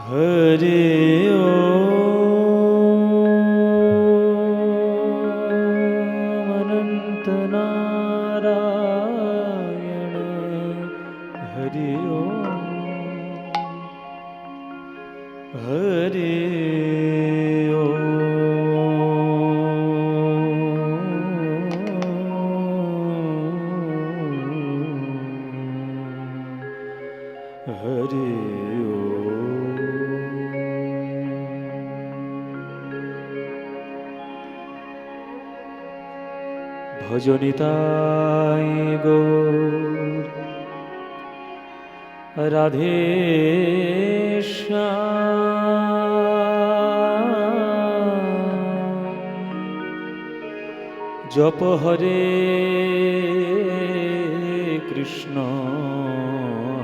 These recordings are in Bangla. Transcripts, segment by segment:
हरे ओम अनंत नारायण हरि ओम हरे हरे भजनिताय गौर राधे श्याम जप हरे कृष्ण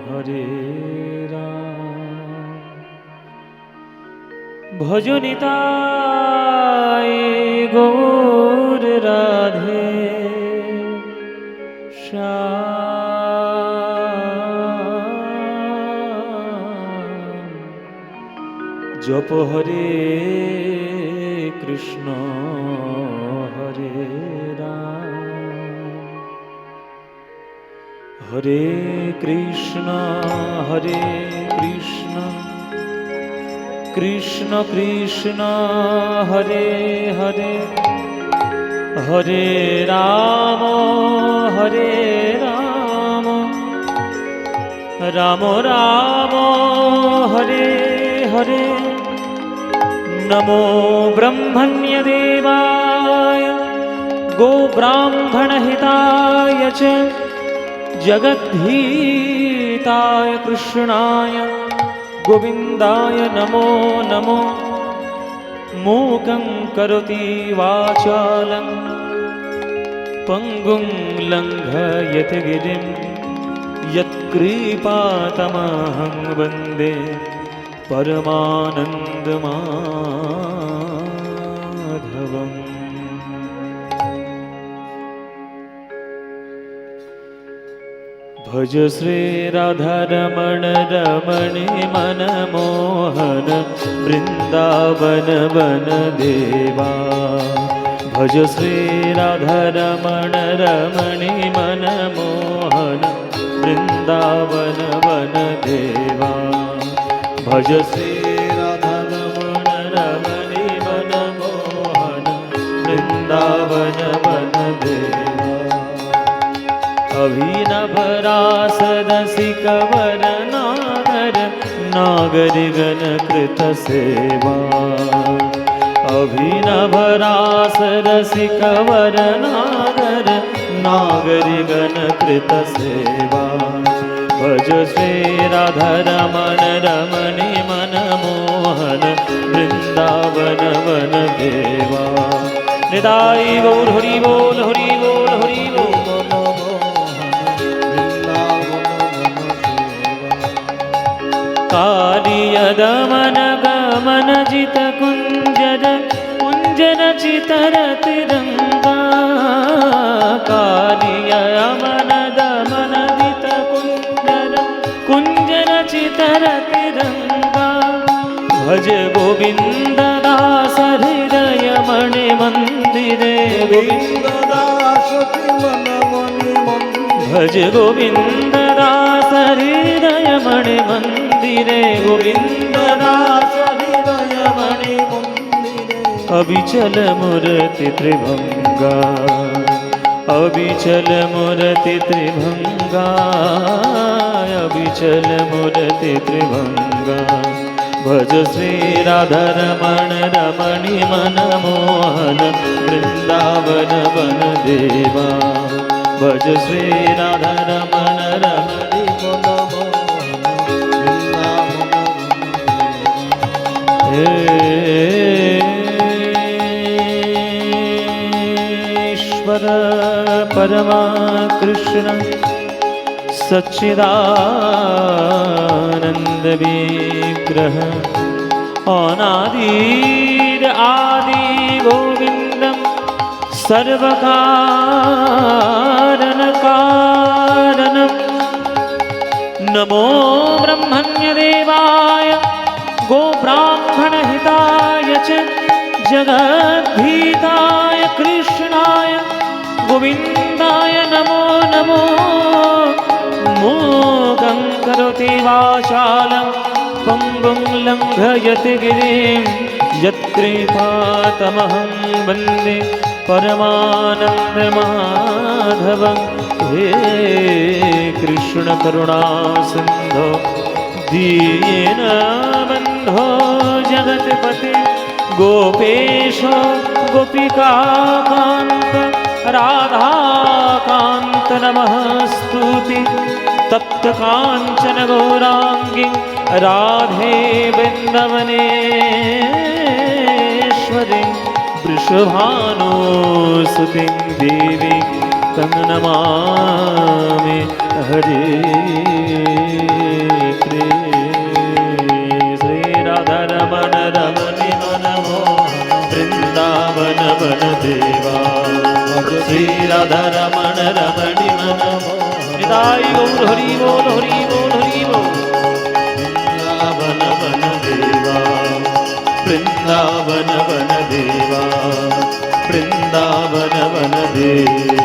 हरे राम भजनिताय गौर राधे जप हरे कृष्ण हरे राम हरे कृष्ण कृष्ण कृष्ण हरे हरे हरे राम राम राम हरे हरे नमो ब्रह्मण्य देवाय गो ब्राह्मण हिताय च जगद्धिताय कृष्णाय गोविन्दाय नमो नमो मूकं करोति वाचालं पंगुं लंघयति गिरिं यत्कृपातमहं वन्दे परमानन्दमाधवम् भज श्री राधारमण रमणी मनमोहन वृंदावन वन देवा भज श्री राधारमण रमणी मनमोहन वृंदावन वन देवा भज श्री राधारमण रमणी मनमोहन वृंदावन वन देवा अभिनव रासरसिक वर नागर नागरि गण कृत सेवा अभिनव रासरसिक वर नागर नागरि गण कृत सेवा भज श्री राधारमण रमणी मनमोहन वृंदावन वन देवा निताई गौर हरि बोल हरि बोल हरि बोल कालिय दमन गमन जित कुंजर कुंजर चितर तिरंगा कालिय अमन दमन जित कुंजर कुंजर चितर तिरंगा भज गोविंद दास हृदय मणि मंदिरे गोविंद दास भज गोविंद दास हृदय मणि मंदिरे गोविंद दास हृदय मणि मंदिरे अविचल मूर्ति त्रिभंगा अविचल मूर्ति त्रिभंगा अविचल मूर्ति त्रिभंगा भज श्री राधारमण रमणी मनमोहन वृंदावन वन देवा भज श्री राधारमण रमणी मनमोहन ईश्वर परमा कृष्ण सच्चिदानंद विग्रह अनादिर आदि गोविंदम सर्वकारण कारणम नमो ब्रह्मण्य देवाय गोब्राह्मणहिताय च जगद्भीताय कृष्णाय गोविन्दाय नमो नमो। मूकं करोति वाचालं पङ्गुं लङ्घयति गिरिं यत्कृपातमहं वन्दे परमानन्दमाधवं। हे कृष्ण करुणा सिन्धो दीनबन्धो जगत्पते गोपेश गोपिकान्त राधाकान्त नमस्तुते। तप्त काञ्चन गौराङ्गी राधे वृन्दावनेश्वरी वृषभानुसुतीं देवी तं नमामि। हरे श्री राधा रमण रमणि नमो वृंदावन वन देवा। श्री राधा रमण रमणि नमो निताई गौर हरि बोल हरि बोल हरि बोल। वृंदावन वन देवा वृंदावन वन देवा वृंदावन वन देवा।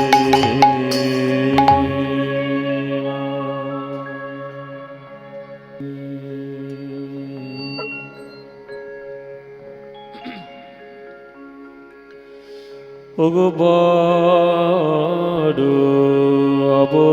ওগো বড় বড়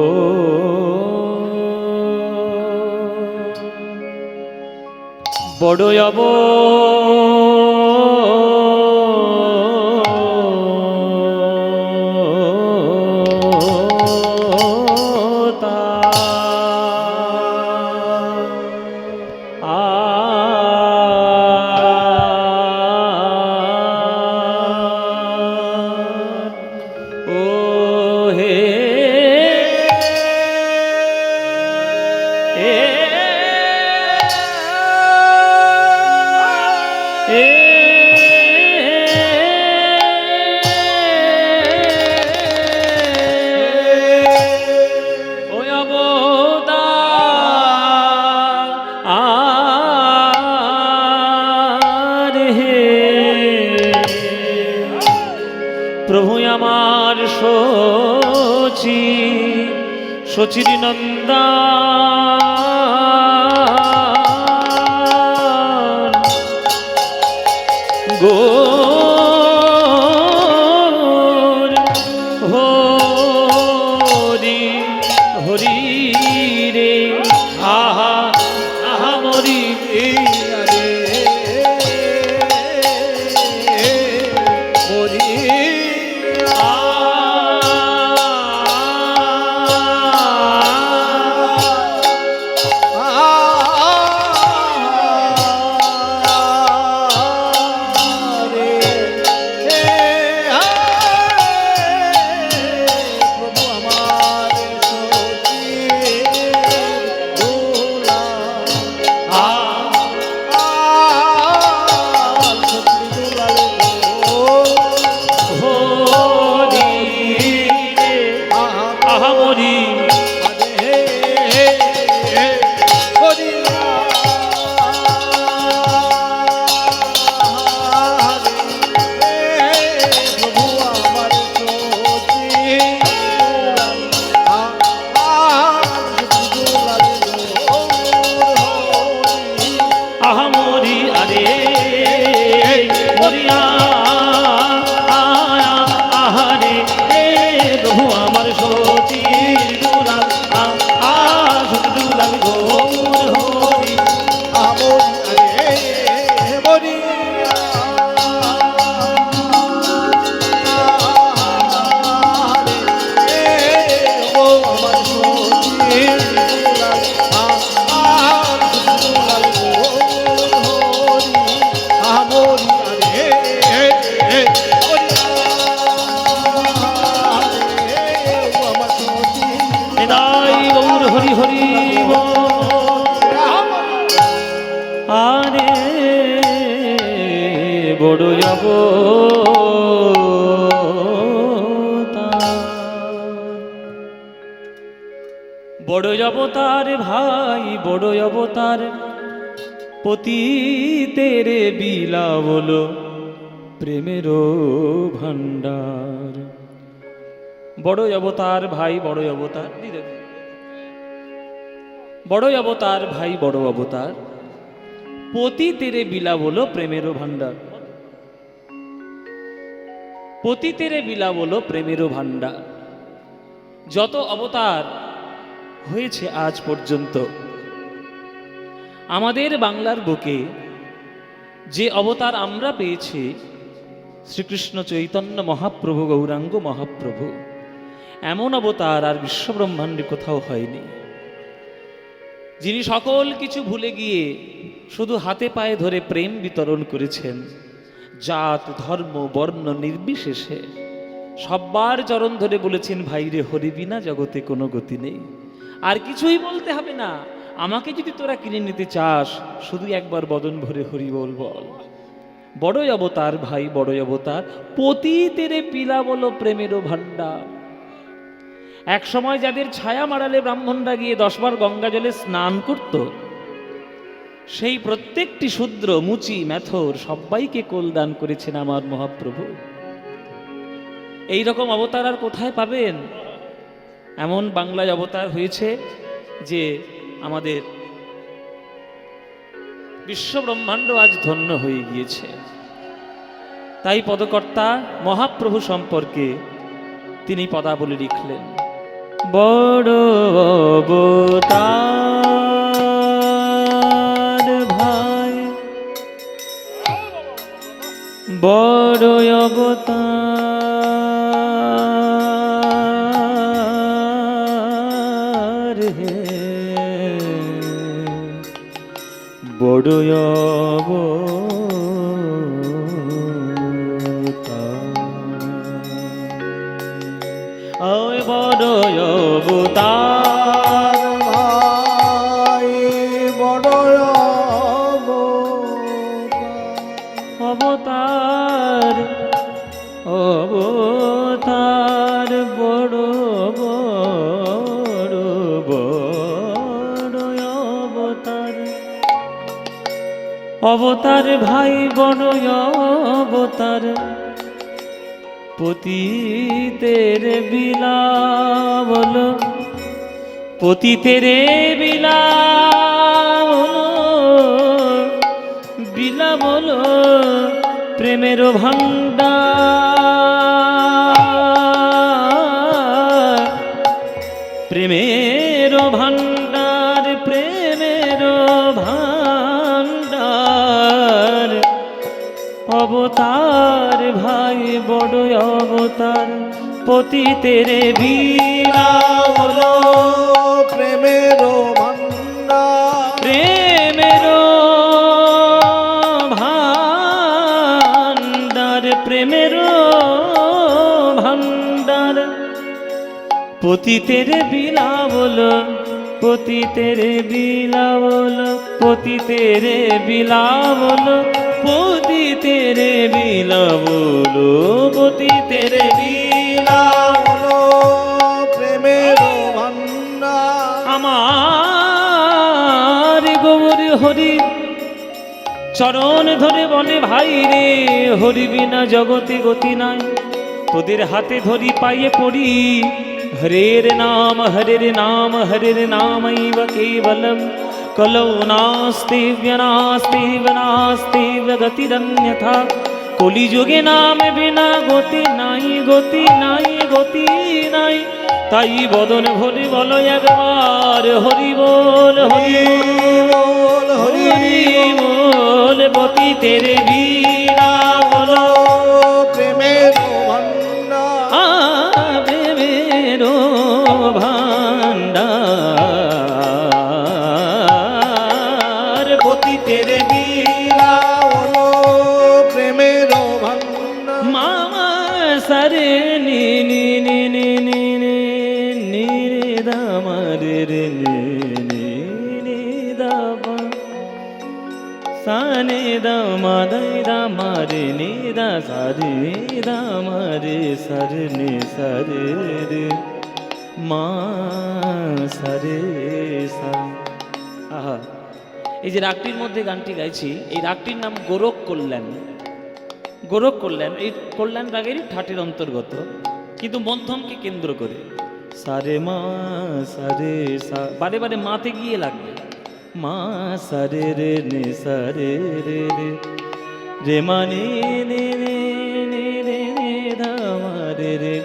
প্রভু আমার শচী শচীর নন্দন গৌর হরি হরি রে আহা আহা মরি রে হরি বড় অবতার ভাই বড় অবতার পতিতের বিলাবল প্রেমেরও ভান্ডার। বড়ই অবতার ভাই বড় অবতার, বড়ই অবতার ভাই বড় অবতার, পতিতেরে বিলাবল প্রেমেরও ভান্ডার। পতিতেরে বিলাবল প্রেমেরও ভান্ডার। যত অবতার হয়েছে আজ পর্যন্ত আমাদের বাংলার বুকে, যে অবতার আমরা পেয়েছি শ্রীকৃষ্ণ চৈতন্য মহাপ্রভু গৌরাঙ্গ মহাপ্রভু, এমন অবতার আর বিশ্বব্রহ্মাণ্ডে কোথাও হয়নি, যিনি সকল কিছু ভুলে গিয়ে শুধু হাতে পায়ে ধরে প্রেম বিতরণ করেছেন। জাত ধর্ম বর্ণ নির্বিশেষে সব্বার চরণ ধরে বলেছেন, ভাইরে হরি বিনা জগতে কোনো গতি নেই, আর কিছুই বলতে হবে না, আমাকে যদি তোরা কিনে নিতে চাস শুধু একবার বদন ভরে হরি বল বল। বড়ই অবতার ভাই বড়ই অবতার, পতিতেরে পিলা বলো প্রেমেরও ভান্ডার। এক সময় যাদের ছায়া মারালে ব্রাহ্মণরা গিয়ে 10 বার গঙ্গা জলে স্নান করত, সেই প্রত্যেকটি শূদ্র মুচি মেথর সবাইকে কোলদান করেছেন আমার মহাপ্রভু। এই রকম অবতার আর কোথায় পাবেন? এমন বাংলায় অবতার হয়েছে যে আমাদের বিশ্ব ব্রহ্মাণ্ড আজ ধন্য হয়ে গিয়েছে। তাই পদকর্তা মহাপ্রভু সম্পর্কে তিনি পদাবলী লিখলেন, বড় অবতার ভাই বড় অবতার হে, বড় অবতার, বড় অবতার ভাই বড় অবতার, অবতার বড় বড় বড় অবতার, অবতার ভাই বড় অবতার, পতিতের বিলাবল, পতিতের বিলাবল, বিলাবল প্রেমের ভান্ডার, প্রেমের ভান্ডার, প্রেমের ভান্ডার। অবতার ভাই বড় অবতার, পতিতের বিলাবল প্রেমের ভান্ডার, প্রেমের ভান্ডার, প্রেমের ভান্ডার। পতিতের বিলাবল, পতিতের বিলাবল, পতিতের বিলাবল, পতিতের বিলাবল, পতিতের বিলাবল প্রেমের ভান্ডার। আমার গৌর হরি চরণ ধরে বলে, ভাই রে হরি বিনা জগতে গতি নাই, তোদের হাতে ধরি পায়ে পড়ি, হরের নাম হরের নাম হরের নামৈব কেবলম, কলৌ নাস্তি নাস্তি গতিরন্যথা, কলিযুগে নাম বিনা গতি নাই, গতি নাই, গতি নাই। তাই বদন ভরে বলো একবার হরি বল, হরি বল, হরি বল, পতিতের বিলাবল প্রেমের ভান্ডার, প্রেমের ভান্ডার, পতিতের বিলাবল প্রেমের ভান্ডার। মামা সারে নি নি নি নি নি নি নি রে দামা রে রে নি নি নি দামা, সানে দামা দai দামা রে নি দা সারে দামা রে সারে নি সারে রে মা সারে সা। আহা, এই যে রাগটির মধ্যে গানটি গাইছি, এই রাগটির নাম গোরখ কল্যাণ। গোরখ কল্যাণ এই কল্যাণ রাগেরই ঠাটের অন্তর্গত, কিন্তু মধ্যমকে কেন্দ্র করে। সারে মা সারে সা, বারে বারে মাতে গিয়ে লাগবে। মা সারে রে নে সারে রে রে রে মানে নে রে নে রে নে ধা মা রে রে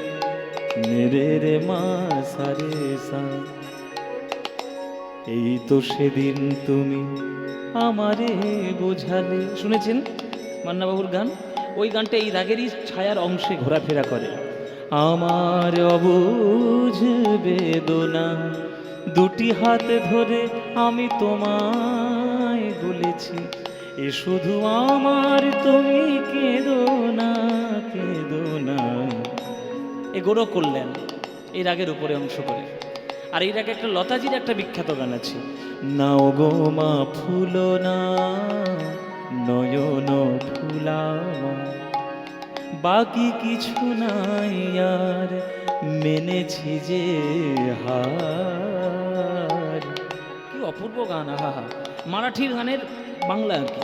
নে রে রে মা সারে সা। এই তো সেদিন তুমি আমারে বোঝালে, শুনেছেন মান্নাবাবুর গান? ওই গানটা এই রাগেরই ছায়ার অংশে ঘোরাফেরা করে। আমার অবুঝ বেদনা দুটি হাত ধরে আমি তোমায় বলেছি, এ শুধু আমার, তুমি কেঁদো না কেঁদো না। এ গোরখ কল্যাণ এই রাগের উপরে অংশ করে। আর এই রাগে একটা লতাজির একটা বিখ্যাত গান আছে, নাও গো মা ফুলো না নয়ন ফুলামা, বাকি কিছু নাই আর মেনেছি যে হার। কি অপূর্ব গান! আহা হা। মারাঠির গানের বাংলা আর কি,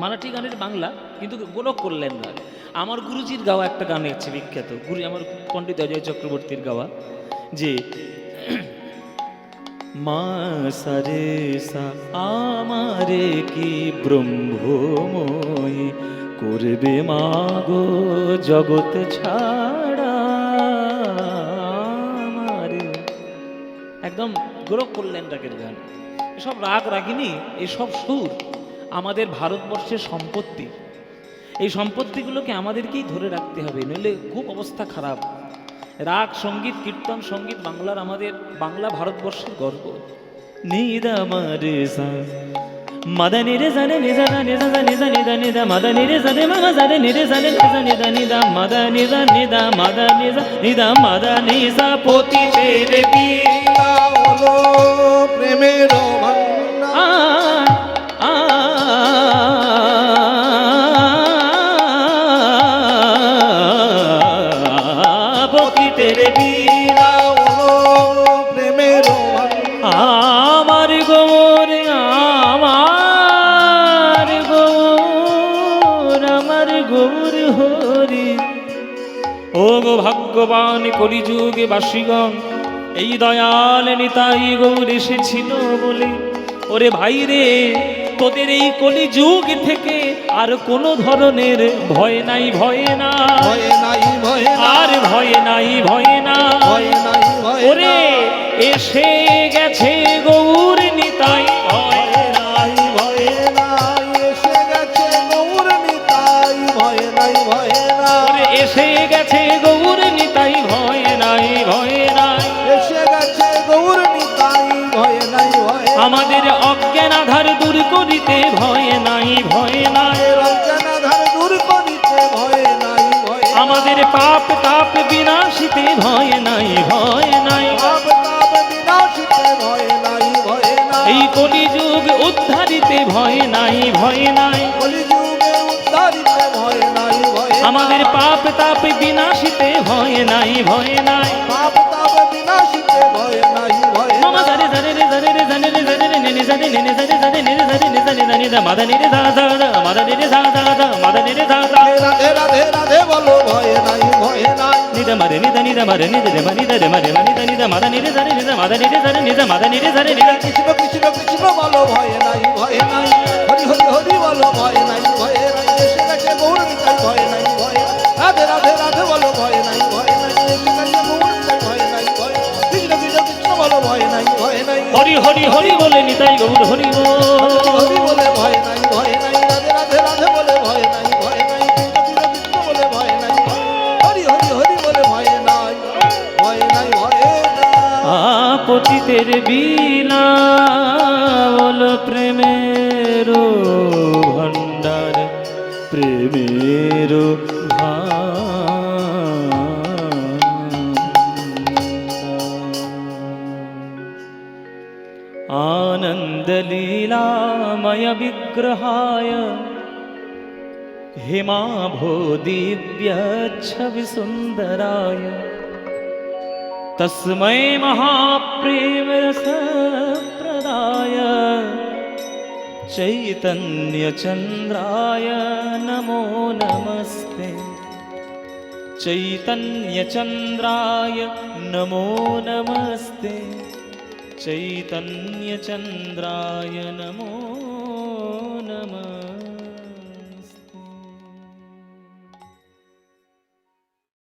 মারাঠি গানের বাংলা, কিন্তু গোরখ কল্যাণ রাগ। আমার গুরুজির গাওয়া একটা গান আছে বিখ্যাত, গুরু আমার পণ্ডিত অজয় চক্রবর্তীর গাওয়া, যে মা সারে সা আমারে কি ব্রহ্মময়ী করবে মাগো জগৎ ছাড়া আমারে। একদম গোরখ কল্যাণ রাগের গান। এসব রাগ রাগিনী, এসব সুর আমাদের ভারতবর্ষের সম্পত্তি। এই সম্পত্তিগুলোকে আমাদেরকেই ধরে রাখতে হবে, নইলে খুব অবস্থা খারাপ। রাগ সঙ্গীত কীর্তন সঙ্গীত বাংলার, আমাদের বাংলা ভারতবর্ষের গর্ব। নিদা মারে সা মাদানি রে জানে নিজা নিজা নিজা নিদা নিদা মাদানি রে জানে মামা জানে নিরে জানে নিজা নিদা নিদা মাদানি রে নিদা মাদানি রে নিদা মাদানি সা পতি তেরে লীলা হলো প্রেমের ভান্ডার। পতি তেরে লীলা হলো প্রেমের ভান্ডার। আমার গৌর আমার গৌর আমার গৌর হরি। ও গো ভাগ্যবান কলিযুগে বাসীগণ, এই দয়াল নিতাই গৌর এসেছিল বলে। ওরে ভাই রে, তোদের এই কলিযুগ থেকে আর কোনো ধরনের ভয় নাই, ভয় না, ভয় নাই ভয় নাই, আর ভয় নাই ভয় না, ভয় নাই ভয় ওরে এসে গেছে গৌর নিতাই ভয় নাই, ভয় নাই, এসে গেছে গৌর নিতাই ভয় নাই ভয় নাই, ওরে এসে গেছে গৌর নিতাই ভয় নাই ভয় নাই। এসে গেছে গৌর নিতাই ভয় নাই ভয় নাই। আমাদের অজ্ঞান আধার দূর করিতে ভয় নাই ভয় নাই। রঞ্জনাধার দূর করিতে ভয় নাই ভয় নাই। আমাদের পাপ তাপ বিনাশিতে ভয় নাই ভয় নাই। পাপ তাপ বিনাশিতে ভয় নাই ভয় নাই। এই কলিযুগ উদ্ধারিতে ভয় নাই ভয় নাই। কলিযুগে উদ্ধারিতে ভয় নাই ভয় নাই। আমাদের পাপ তাপ বিনাশিতে ভয় নাই ভয় নাই। পাপ তাপ বিনাশিতে ভয় নাই ভয় নাই। মামা জারে জারে রে জারে রে জারে রে জারে রে নেনে জারে নেনে জারে জারে নেনে জারে নে জারে জারে দা মাদানি রে দা দা দা মাদানি রে দা দা দা মাদানি রে দা দা। রাধে রাধে রাধে বলো ভয় নাই ভয় নাই। নিদা মারে নিদা নিদা মারে নিদা রে মানি দা রে মারে মানি দা নিদা মাদানি রে জারে নিদা মাদানি রে জারে নিদা মাদানি রে জারে নিদা। কৃষ্ণ কৃষ্ণ কৃষ্ণ বলো ভয় নাই ভয় নাই। হরি হরি হরি বলো ভয় নাই ভয় নাই। এসে গেছে গৌর নিতাই ভয় নাই ভয় নাই। রাধে রাধে রাধে বলো ভয় নাই ভয় নাই। এসে গেছে গৌর নিতাই ভয় নাই ভয় নাই। কৃষ্ণ কৃষ্ণ কৃষ্ণ বলো ভয় নাই ভয় নাই। হরি হরি হরি বলে নিতাই গৌর হরি বল। হরি বলে ভয় নাই ভয় নাই। রাধে রাধে রাধে বলে ভয় নাই ভয় নাই। কৃষ্ণ কৃষ্ণ কৃষ্ণ বলে ভয় নাই ভয় নাই। হরি হরি হরি বলে ভয় নাই ভয় নাই ভয় নাই। আপতিতের বিলাল প্রেমের ভণ্ডার প্রেমের आनंद लीलामय विग्रहाय हेमाभो दिव्य छवि सुंदराय तस्मै महाप्रेम रस प्रदाय चैतन्यचन्द्राय नमो नमस्ते चैतन्यचन्द्राय नमो नमस्ते चैतन्यचन्द्राय नमो नमस्ते